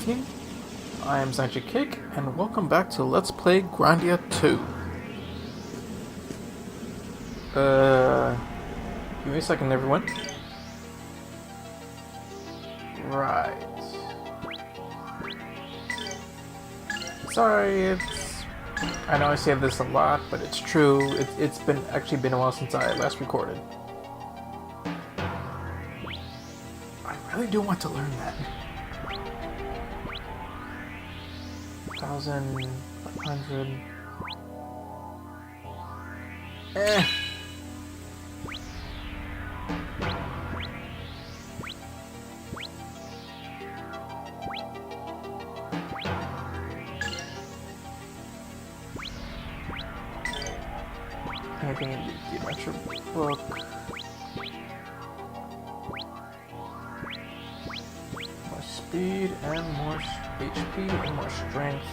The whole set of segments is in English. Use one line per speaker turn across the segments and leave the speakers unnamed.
evening. I am Zanji Kick, and welcome back to Let's Play Grandia 2. Give me a second, everyone. Right. Sorry, I know I say this a lot, but it's true. It's actually been a while since I last recorded. I really do want to learn that. 1,500. Anything in the adventure book? More speed and more HP and more strength.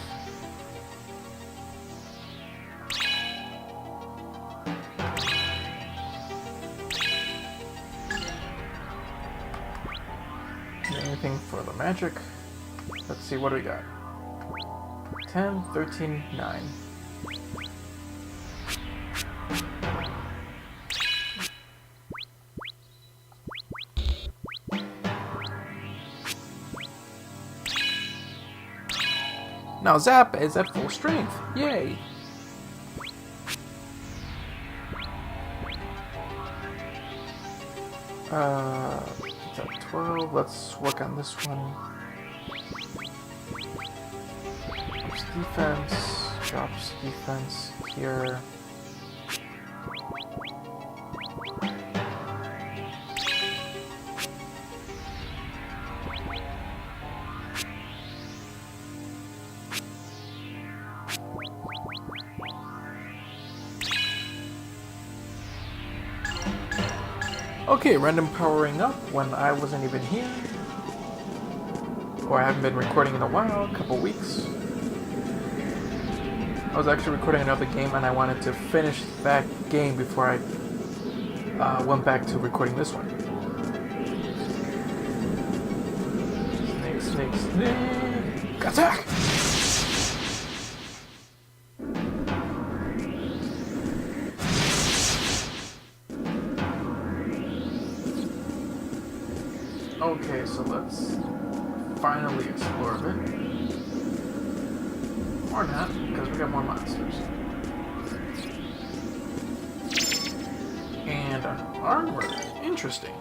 Anything for the magic? Let's see, what do we got? 10, 13, 9. Now Zap is at full strength. Yay! It's at 12. Let's work on this one. Drops defense. Drops defense here. Okay, random powering up when I wasn't even here. Or I haven't been recording in a while, a couple weeks. I was actually recording another game and I wanted to finish that game before I went back to recording this one. Snake, snake, snake! Attack! Okay, so let's finally explore a bit. Or not, because we got more monsters. And an armor. Interesting.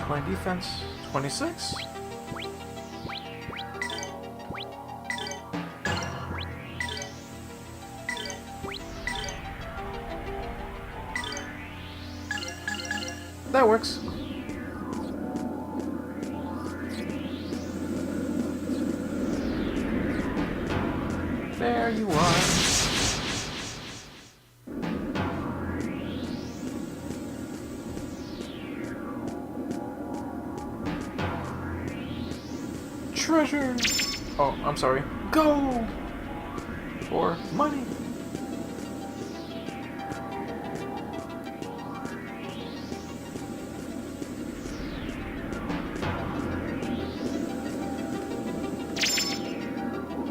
20 defense, 26. That works. There you are. Treasure! Oh, I'm sorry. Go! For money.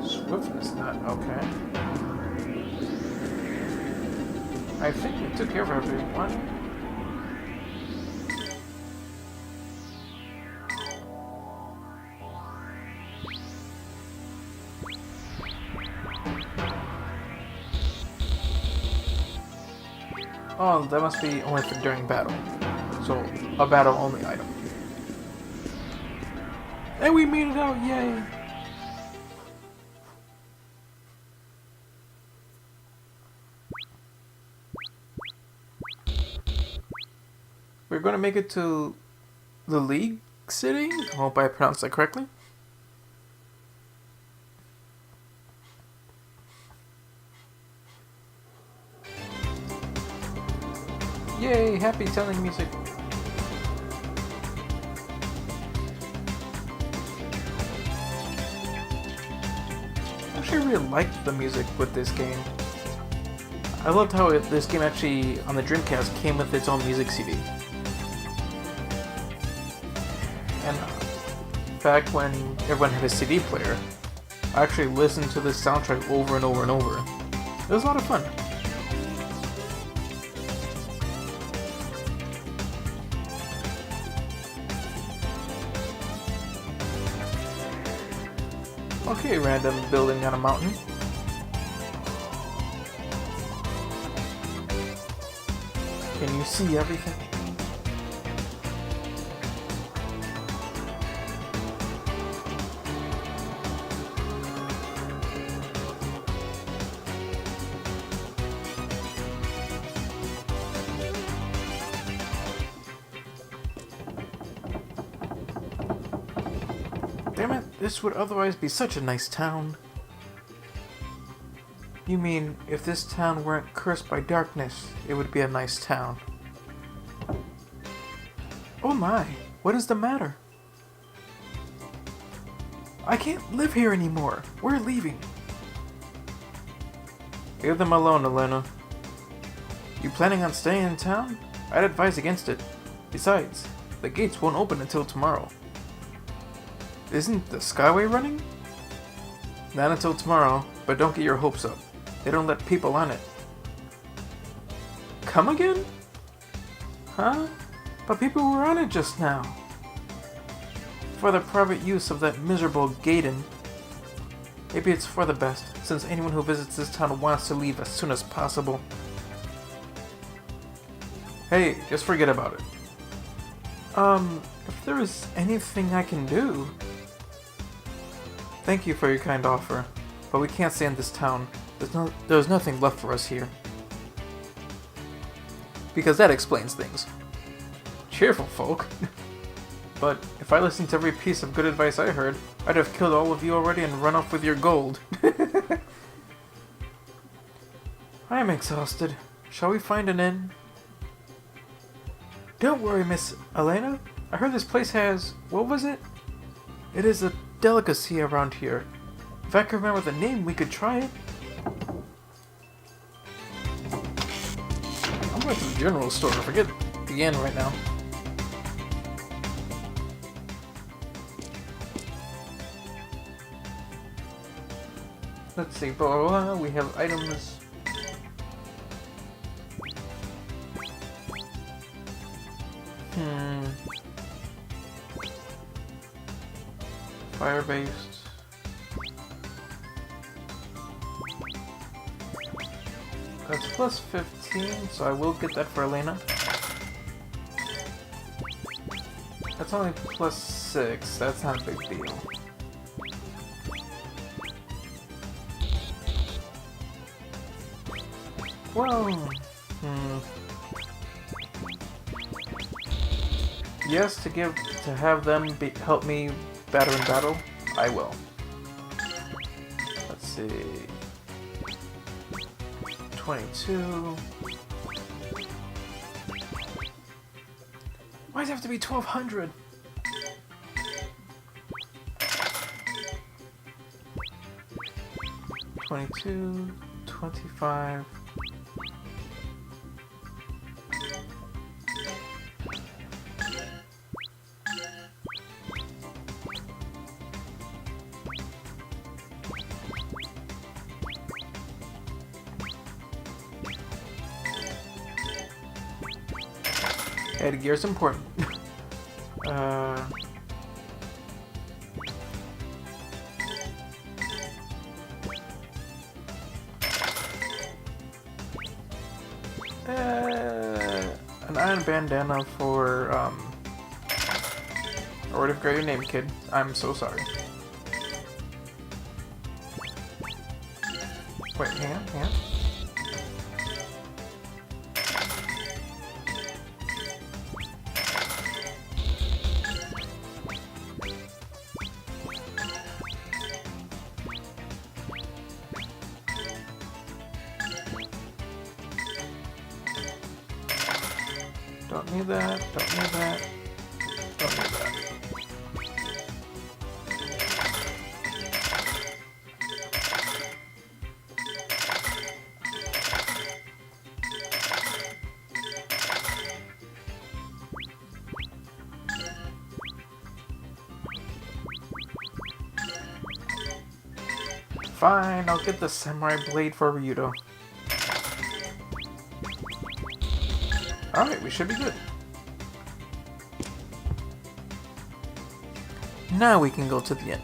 Swiftness nut, okay. I think we took care of everyone. Oh, that must be only for during battle. So, a battle only item. And we made it out, yay! We're going to make it to the League City. I hope I pronounced that correctly. Yay, happy telling music. Actually, I really liked the music with this game. I loved how this game actually, on the Dreamcast, came with its own music CD. back when everyone had a CD player. I actually listened to this soundtrack over and over and over. It was a lot of fun. Okay, random building on a mountain. Can you see everything? Damn it, this would otherwise be such a nice town. You mean, if this town weren't cursed by darkness, it would be a nice town. Oh my, what is the matter? I can't live here anymore. We're leaving. Leave them alone, Elena. You planning on staying in town? I'd advise against it. Besides, the gates won't open until tomorrow. Isn't the skyway running? Not until tomorrow, but don't get your hopes up. They don't let people on it. Come again? Huh? But people were on it just now. For the private use of that miserable Gaiden. Maybe it's for the best, since anyone who visits this town wants to leave as soon as possible. Hey, just forget about it. If there is anything I can do... Thank you for your kind offer, but we can't stay in this town. There's nothing left for us here. Because that explains things. Cheerful folk. But if I listened to every piece of good advice I heard, I'd have killed all of you already and run off with your gold. I am exhausted. Shall we find an inn? Don't worry, Miss Elena. I heard this place has... what was it? It is a delicacy around here. If I could remember the name, we could try it. I'm going to the general store. Forget the inn right now. Let's see, we have items. Fire-based. That's plus 15, so I will get that for Elena. That's only plus 6, that's not a big deal. Whoa! Yes, to have them help me better in battle, I will. Let's see. 22. Why does it have to be 1200? $22, $25. Headgear is important. An iron bandana for, or whatever your name, kid. I'm so sorry. Wait, hang on. Don't need that, don't need that, don't need that. Fine, I'll get the samurai blade for Ryudo. Alright, we should be good. Now we can go to the end.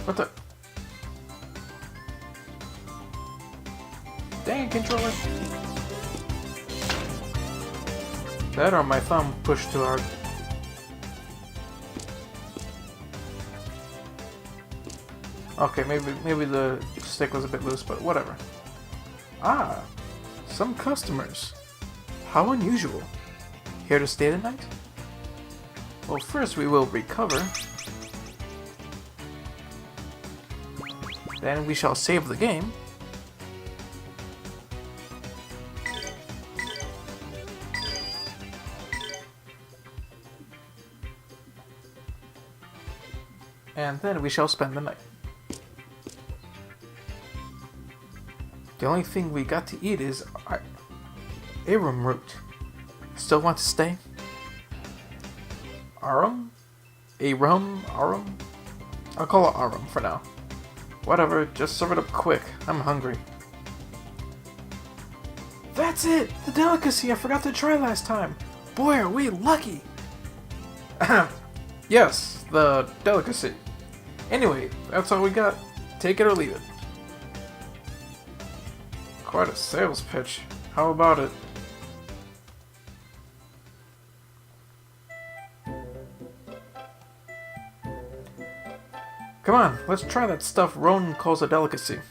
What the? Dang, controller. That or my thumb pushed too hard. Okay, maybe the stick was a bit loose, but whatever. Ah, some customers. How unusual. Here to stay the night? Well, first we will recover. Then we shall save the game. And then we shall spend the night. The only thing we got to eat is arum root. Still want to stay? Arum? Arum? I'll call it arum for now. Whatever, just serve it up quick. I'm hungry. That's it! The delicacy I forgot to try last time! Boy, are we lucky! Yes, the delicacy. Anyway, that's all we got. Take it or leave it. Quite a sales pitch. How about it? Come on, let's try that stuff Ronan calls a delicacy.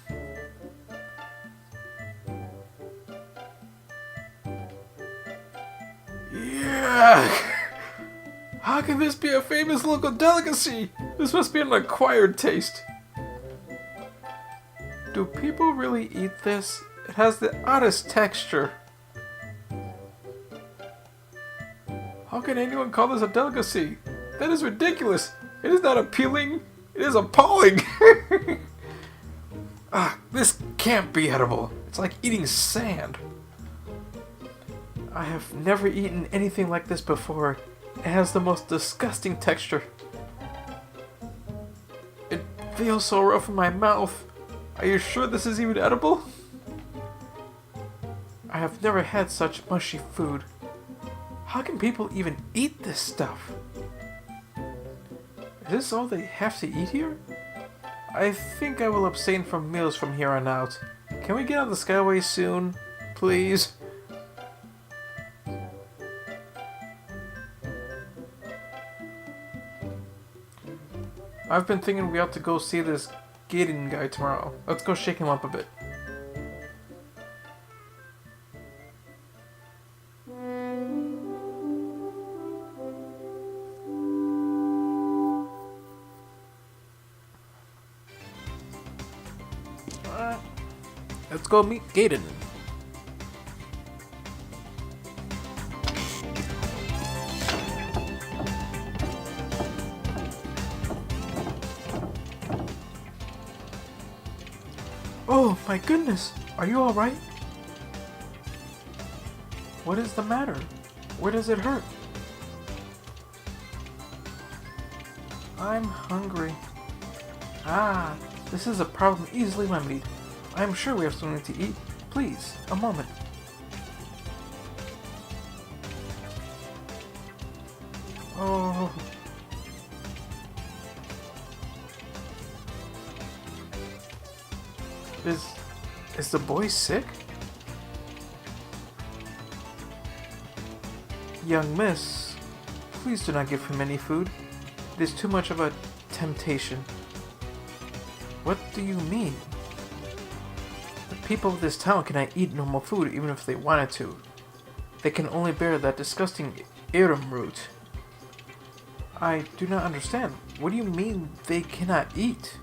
Yeah! How can this be a famous local delicacy? This must be an acquired taste. Do people really eat this? It has the oddest texture. How can anyone call this a delicacy? That is ridiculous. It is not appealing. It is appalling! This can't be edible. It's like eating sand. I have never eaten anything like this before. It has the most disgusting texture. It feels so rough in my mouth. Are you sure this is even edible? I have never had such mushy food. How can people even eat this stuff? Is this all they have to eat here? I think I will abstain from meals from here on out. Can we get on the skyway soon? Please? I've been thinking we ought to go see this Gaiden guy tomorrow. Let's go shake him up a bit. Let's go meet Gaiden. Oh my goodness, are you alright? What is the matter? Where does it hurt? I'm hungry. Ah, this is a problem easily remedied. I am sure we have something to eat. Please, a moment. Oh. Is the boy sick? Young miss, please do not give him any food. It is too much of a temptation. What do you mean? The people of this town cannot eat normal food even if they wanted to. They can only bear that disgusting arum root. I do not understand. What do you mean they cannot eat?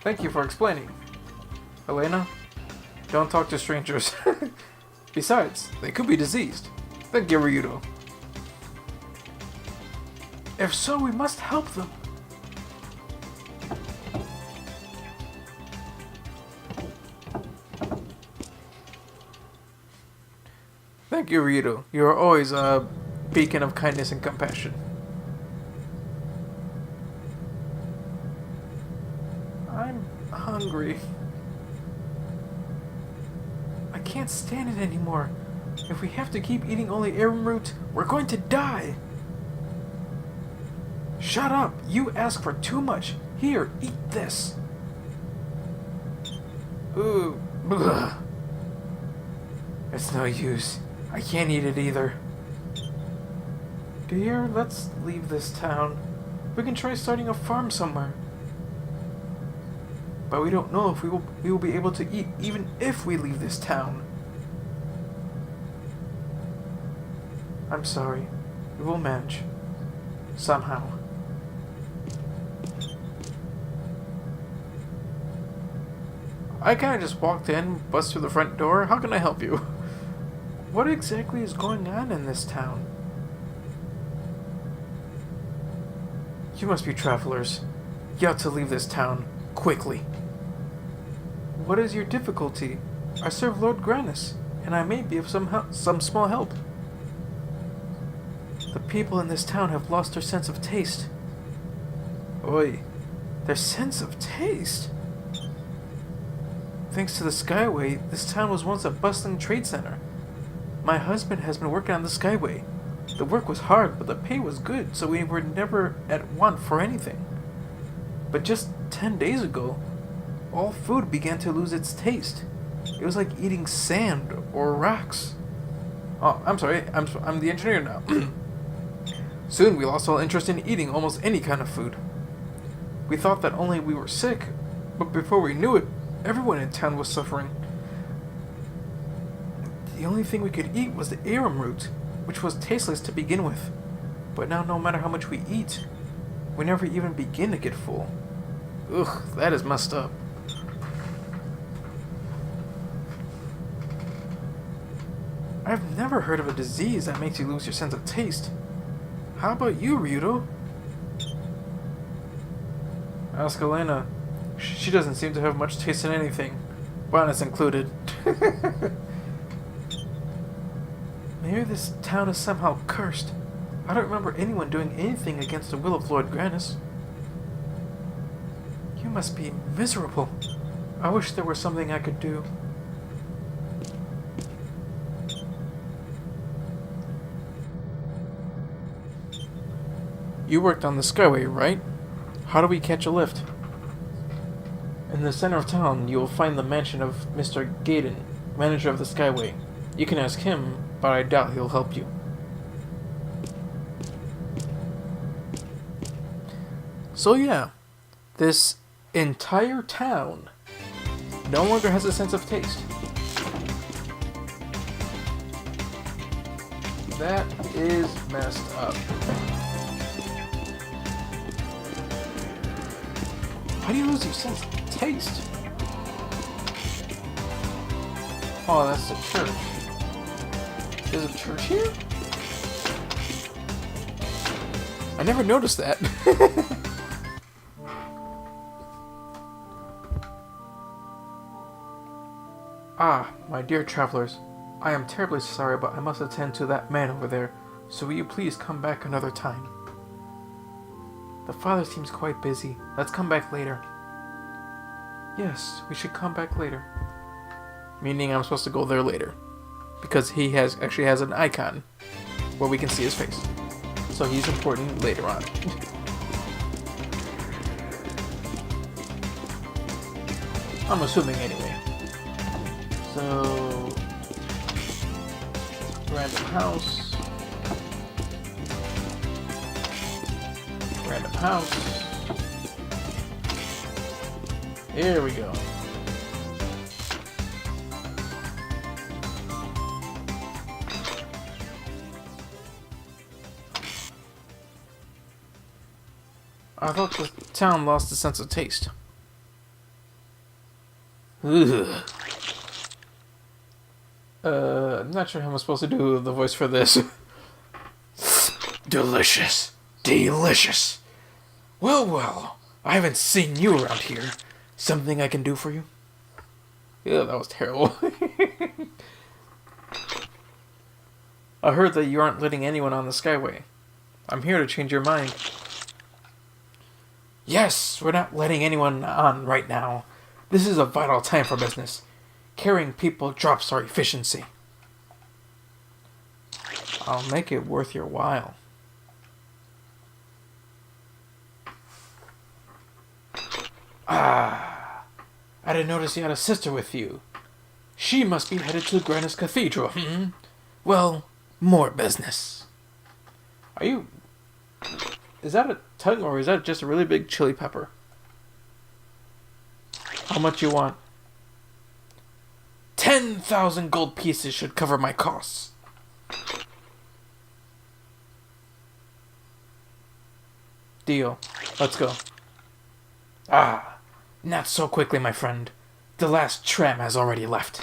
Thank you for explaining. Elena, don't talk to strangers. Besides, they could be diseased. Thank you, Ryudo. If so, we must help them. Thank you, Rito. You are always a beacon of kindness and compassion. I'm hungry. I can't stand it anymore. If we have to keep eating only arrowroot, we're going to die. Shut up! You ask for too much. Here, eat this. Ooh, ugh. It's no use. I can't eat it either. Dear, let's leave this town. We can try starting a farm somewhere. But we don't know if we will be able to eat even if we leave this town. I'm sorry. We will manage. Somehow. I kinda just walked in, bust through the front door. How can I help you? What exactly is going on in this town? You must be travelers. You have to leave this town. Quickly. What is your difficulty? I serve Lord Grannis, and I may be of some small help. The people in this town have lost their sense of taste. Oi. Their sense of taste? Thanks to the skyway, this town was once a bustling trade center. My husband has been working on the skyway. The work was hard, but the pay was good, so we were never at want for anything. But just 10 days ago, all food began to lose its taste. It was like eating sand or rocks. Oh, I'm sorry, I'm the engineer now. Soon we lost all interest in eating almost any kind of food. We thought that only we were sick, but before we knew it, everyone in town was suffering. The only thing we could eat was the arum root, which was tasteless to begin with. But now no matter how much we eat, we never even begin to get full. Ugh, that is messed up. I've never heard of a disease that makes you lose your sense of taste. How about you, Ryudo? Ask Elena. She doesn't seem to have much taste in anything, bonus included. Maybe this town is somehow cursed. I don't remember anyone doing anything against the will of Lord Grannis. You must be miserable. I wish there were something I could do. You worked on the skyway, right? How do we catch a lift? In the center of town, you will find the mansion of Mr. Gaydon, manager of the skyway. You can ask him, but I doubt he'll help you. So yeah, this entire town no longer has a sense of taste. That is messed up. How do you lose your sense of taste? Oh, that's the church. There's a church here? I never noticed that. Ah, my dear travelers. I am terribly sorry, but I must attend to that man over there, so will you please come back another time? The father seems quite busy. Let's come back later. Yes, we should come back later. Meaning I'm supposed to go there later. Because he actually has an icon where we can see his face. So he's important later on. I'm assuming anyway. So... random house. Random house. Here we go. I thought the town lost the sense of taste. Ugh. I'm not sure how I'm supposed to do the voice for this. Delicious. Delicious. Well, well. I haven't seen you around here. Something I can do for you? Yeah, that was terrible. I heard that you aren't letting anyone on the skyway. I'm here to change your mind. Yes, we're not letting anyone on right now. This is a vital time for business. Carrying people drops our efficiency. I'll make it worth your while. Ah, I didn't notice you had a sister with you. She must be headed to Grandia's Cathedral. Well, more business. Are you... Is that a tongue or is that just a really big chili pepper? How much you want? 10,000 gold pieces should cover my costs. Deal. Let's go. Ah, not so quickly, my friend. The last tram has already left.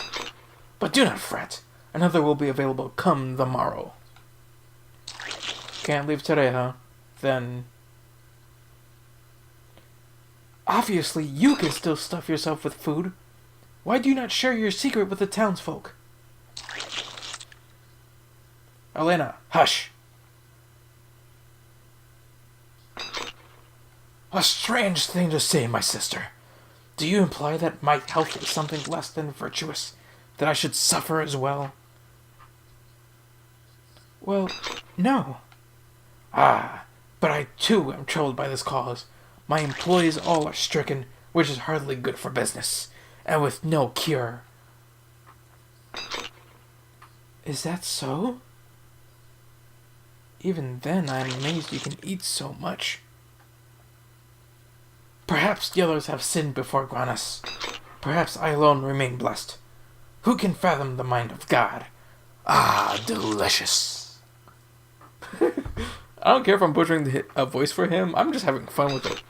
But do not fret. Another will be available come the morrow. Can't leave today, huh? Then... Obviously, you can still stuff yourself with food. Why do you not share your secret with the townsfolk? Elena, hush! A strange thing to say, my sister. Do you imply that my health is something less than virtuous? That I should suffer as well? Well, no. Ah, but I too am troubled by this cause. My employees all are stricken, which is hardly good for business, and with no cure. Is that so? Even then, I am amazed you can eat so much. Perhaps the others have sinned before Granas. Perhaps I alone remain blessed. Who can fathom the mind of God? Ah, delicious. I don't care if I'm butchering a voice for him. I'm just having fun with it.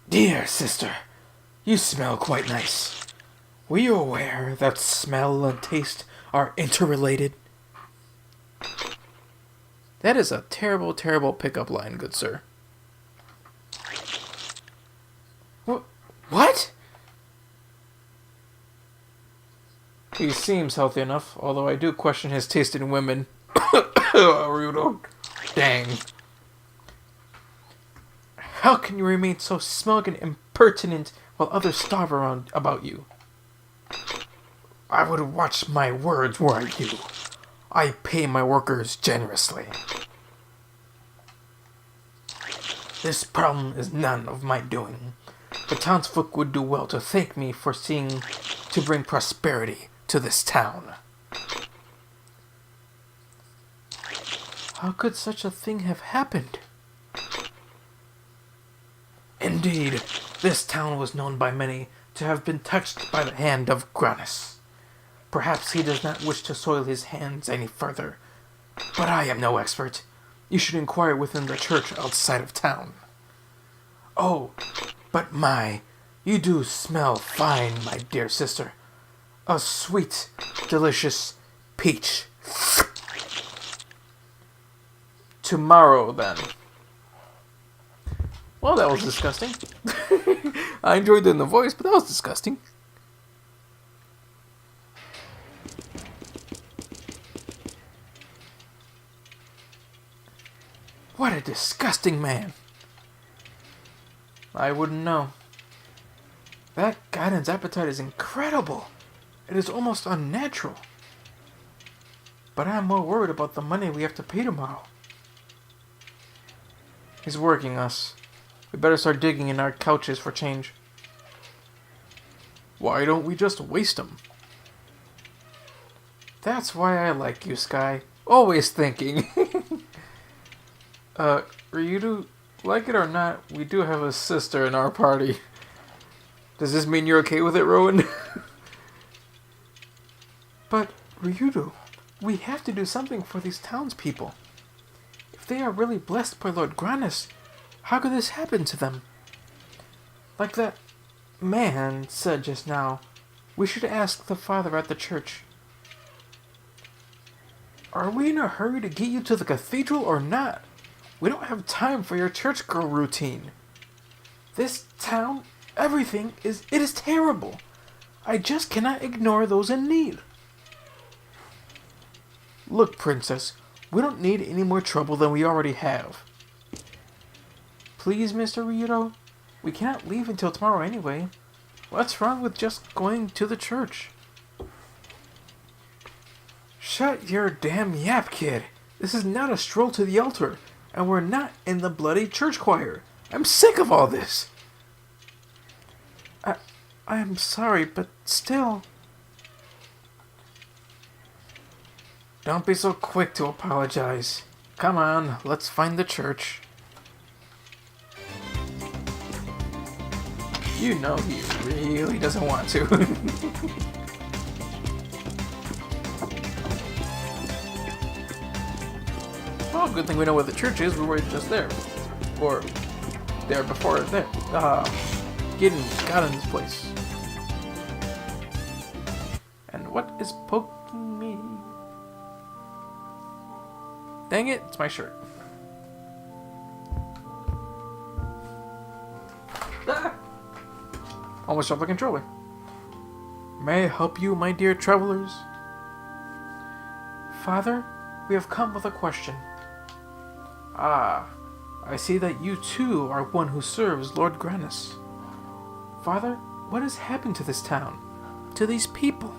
Dear sister, you smell quite nice. Were you aware that smell and taste are interrelated? That is a terrible, terrible pickup line, good sir. What? He seems healthy enough, although I do question his taste in women. Rudo. Dang. How can you remain so smug and impertinent while others starve around about you? I would watch my words were I you. I pay my workers generously. This problem is none of my doing. The townsfolk would do well to thank me for seeing to bring prosperity to this town. How could such a thing have happened? Indeed, this town was known by many to have been touched by the hand of Granas. Perhaps he does not wish to soil his hands any further, but I am no expert. You should inquire within the church outside of town. Oh, but you do smell fine, my dear sister. A sweet, delicious peach. Tomorrow, then. Well, that was disgusting. I enjoyed doing the voice, but that was disgusting. What a disgusting man. I wouldn't know. That Gaiden's appetite is incredible. It is almost unnatural. But I'm more worried about the money we have to pay tomorrow. He's working us. We better start digging in our couches for change. Why don't we just waste them? That's why I like you, Sky. Always thinking. Ryudo, like it or not, we do have a sister in our party. Does this mean you're okay with it, Rowan? But, Ryudo, we have to do something for these townspeople. If they are really blessed by Lord Granas, how could this happen to them? Like that man said just now, we should ask the father at the church. Are we in a hurry to get you to the cathedral or not? We don't have time for your church girl routine. This town, everything it is terrible. I just cannot ignore those in need. Look, Princess, we don't need any more trouble than we already have. Please, Mr. Ryudo? We cannot leave until tomorrow anyway. What's wrong with just going to the church? Shut your damn yap, kid. This is not a stroll to the altar, and we're not in the bloody church choir. I'm sick of all this. I'm sorry, but still... Don't be so quick to apologize. Come on, let's find the church. You know he really doesn't want to. Well, good thing we know where the church is. We were just there. Or there before that. Garen's place. And what is poking me? Dang it, it's my shirt. Ah! Almost dropped the controller. May I help you, my dear travelers? Father, we have come with a question. Ah, I see that you too are one who serves Lord Grannis. Father, what has happened to this town? To these people?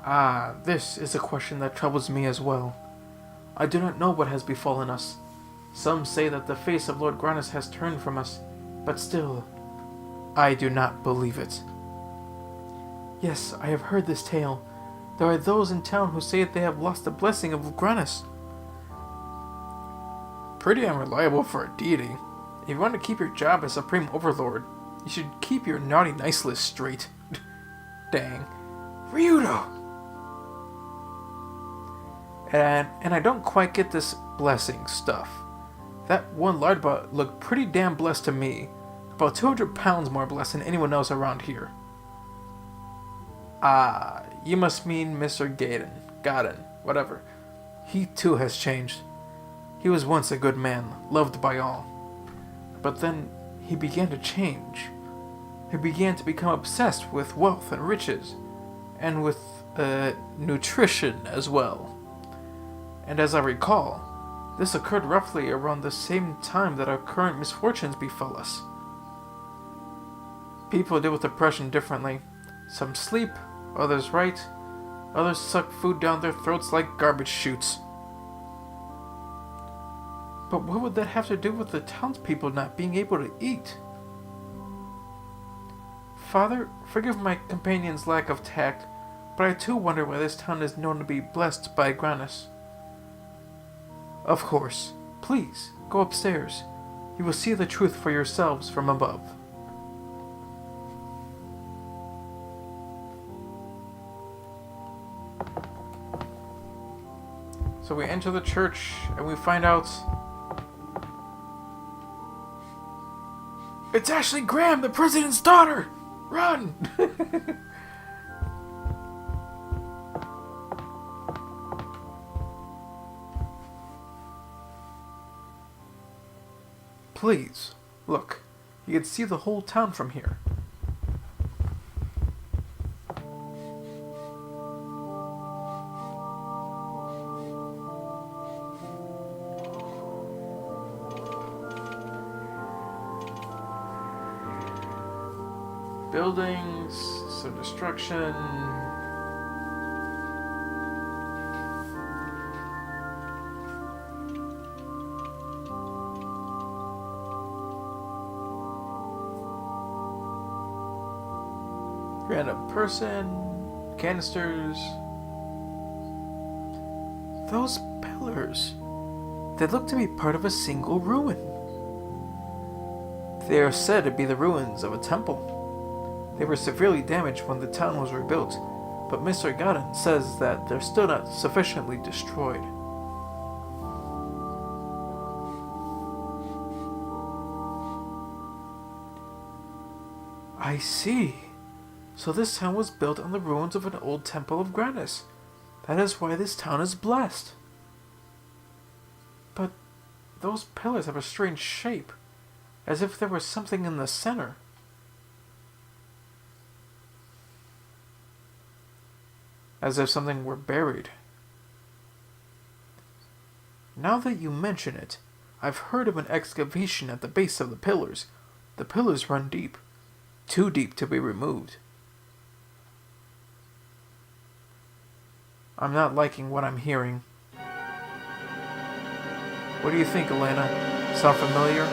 Ah, this is a question that troubles me as well. I do not know what has befallen us. Some say that the face of Lord Grannis has turned from us, but still, I do not believe it. Yes, I have heard this tale. There are those in town who say that they have lost the blessing of Grannis. Pretty unreliable for a deity. If you want to keep your job as Supreme Overlord, you should keep your naughty nice list straight. Dang. Ryudo! And I don't quite get this blessing stuff. That one lardbot looked pretty damn blessed to me. About 200 pounds more blessed than anyone else around here. Ah, you must mean Mr. Gaden, whatever. He too has changed. He was once a good man, loved by all. But then he began to change. He began to become obsessed with wealth and riches, and with nutrition as well. And as I recall, this occurred roughly around the same time that our current misfortunes befell us. People deal with depression differently. Some sleep, others write, others suck food down their throats like garbage chutes. But what would that have to do with the townspeople not being able to eat? Father, forgive my companion's lack of tact, but I too wonder why this town is known to be blessed by Grannis. Of course. Please, go upstairs. You will see the truth for yourselves from above. So we enter the church and we find out it's Ashley Graham, the president's daughter! Run! Please, look. You can see the whole town from here. Buildings, some destruction. Random person, canisters. Those pillars. They look to be part of a single ruin. They are said to be the ruins of a temple. They were severely damaged when the town was rebuilt, but Mr. Gaden says that they're still not sufficiently destroyed. I see. So this town was built on the ruins of an old temple of Grannis. That is why this town is blessed. But those pillars have a strange shape, as if there was something in the center. as if something were buried. Now that you mention it, I've heard of an excavation at the base of the pillars. The pillars run deep. Too deep to be removed. I'm not liking what I'm hearing. What do you think, Elena? Sound familiar?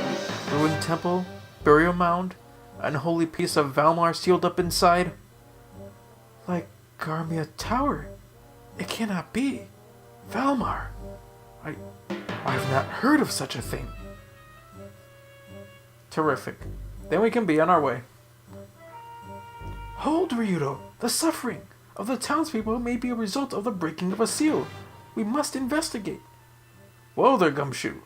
Ruined temple? Burial mound? Unholy piece of Valmar sealed up inside? Like Garmia Tower? It cannot be. Valmar! I've not heard of such a thing. Terrific. Then we can be on our way. Hold, Ryudo! The suffering of the townspeople may be a result of the breaking of a seal. We must investigate. Whoa there, Gumshoe.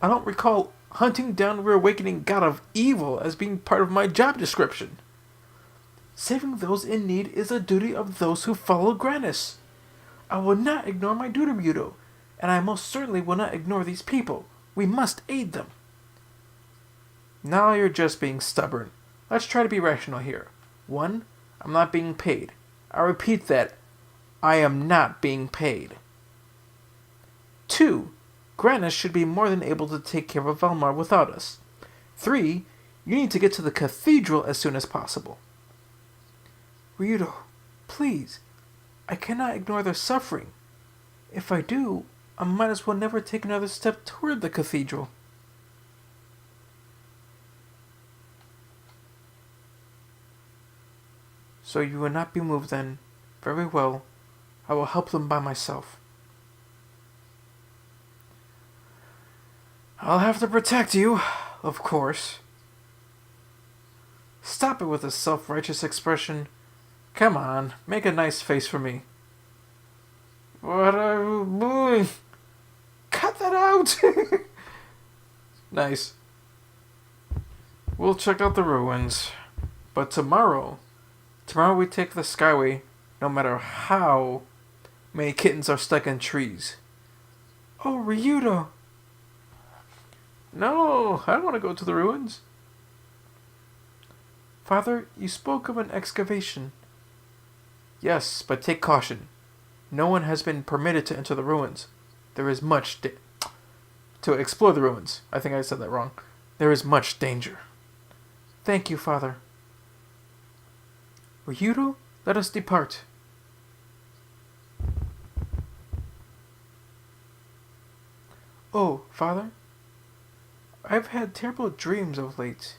I don't recall hunting down the reawakening god of evil as being part of my job description. Saving those in need is a duty of those who follow Granis. I will not ignore my duty, Ryudo, and I most certainly will not ignore these people. We must aid them. Now you're just being stubborn. Let's try to be rational here. 1. I'm not being paid. I repeat that. I am not being paid. 2. Granis should be more than able to take care of Valmar without us. 3. You need to get to the cathedral as soon as possible. Ryudo, please. I cannot ignore their suffering. If I do, I might as well never take another step toward the cathedral. So you will not be moved then. Very well. I will help them by myself. I'll have to protect you, of course. Stop it with this self-righteous expression. Come on, make a nice face for me. What are you doing? Cut that out! Nice. We'll check out the ruins. But tomorrow we take the skyway, no matter how many kittens are stuck in trees. Oh, Ryudo! No, I don't want to go to the ruins. Father, you spoke of an excavation. Yes, but take caution. No one has been permitted to enter the ruins. There is much to explore the ruins. I think I said that wrong. There is much danger. Thank you, Father. Ryudo, let us depart. Oh, Father? I've had terrible dreams of late.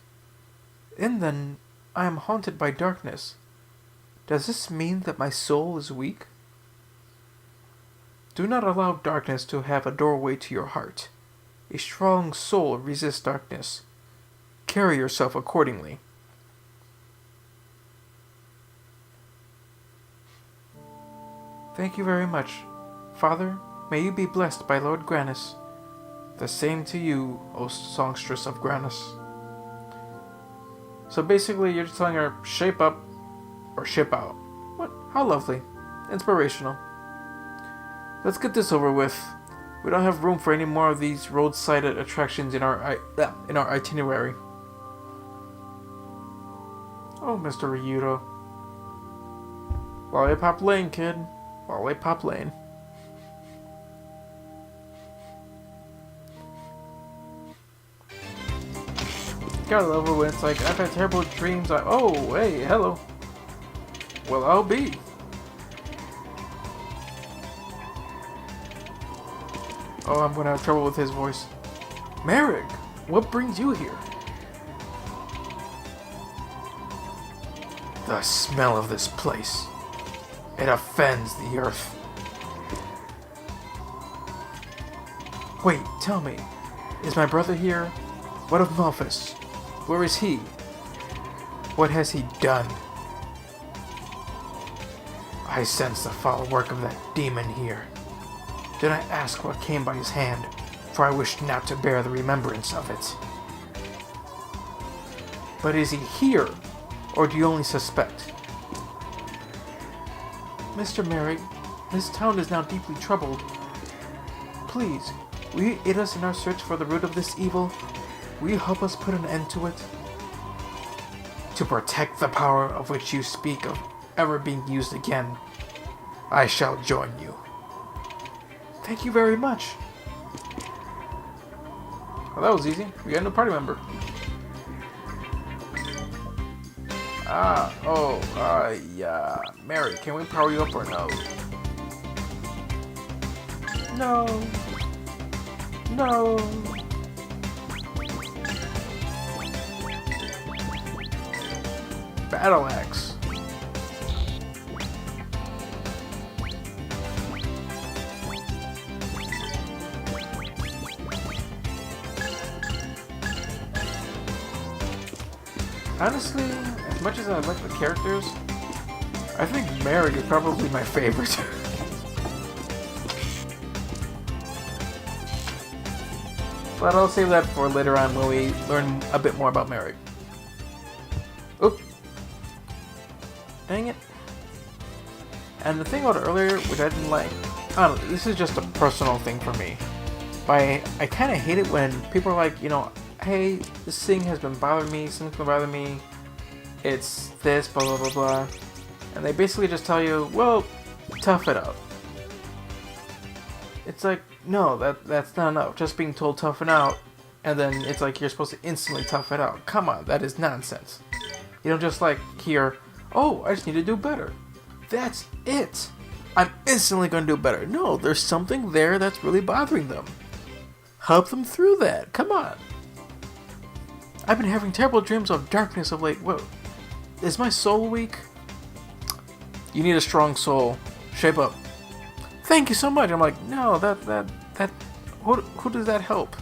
In them, I am haunted by darkness. Does this mean that my soul is weak? Do not allow darkness to have a doorway to your heart. A strong soul resists darkness. Carry yourself accordingly. Thank you very much. Father, may you be blessed by Lord Granis. The same to you, O songstress of Granis. So basically, you're just telling her, shape up or ship out. What? How lovely. Inspirational. Let's get this over with. We don't have room for any more of these roadside attractions in our itinerary. Oh, Mr. Ryudo. Lollipop Lane, kid. Lollipop Lane. Gotta love it when it's like, I've had terrible dreams. Oh, hey, hello. Well, I'll be. Oh, I'm gonna have trouble with his voice. Merrick, what brings you here? The smell of this place. It offends the earth. Wait, tell me. Is my brother here? What of Malphus? Where is he? What has he done? I sense the foul work of that demon here. Did I ask what came by his hand, for I wished not to bear the remembrance of it. But is he here, or do you only suspect? Mr. Merrick, this town is now deeply troubled. Please, will you aid us in our search for the root of this evil? Will you help us put an end to it? To protect the power of which you speak of ever being used again, I shall join you. Thank you very much. Well, that was easy. We got a new party member. Yeah. Mary, can we power you up or no? No. No. Battle axe. Honestly, as much as I like the characters, I think Mary is probably my favorite. But I'll save that for later on when we learn a bit more about Mary. Oop. Dang it. And the thing about it earlier, which I didn't like, I don't know, this is just a personal thing for me. But I kind of hate it when people are like, you know, hey, this thing has been bothering me, something's been bothering me, it's this, blah blah blah blah. And they basically just tell you, well, tough it out. It's like, no, that's not enough. Just being told tough it out, and then it's like you're supposed to instantly tough it out. Come on, that is nonsense. You don't just like hear, oh, I just need to do better. That's it. I'm instantly going to do better. No, there's something there that's really bothering them. Help them through that. Come on. I've been having terrible dreams of darkness of late. Whoa. Is my soul weak? You need a strong soul. Shape up. Thank you so much. I'm like, no, who does that help?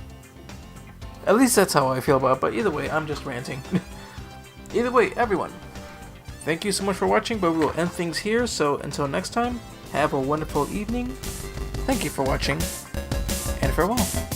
At least that's how I feel about it, but either way, I'm just ranting. Either way, everyone, thank you so much for watching, but we will end things here, so until next time, have a wonderful evening. Thank you for watching, and farewell.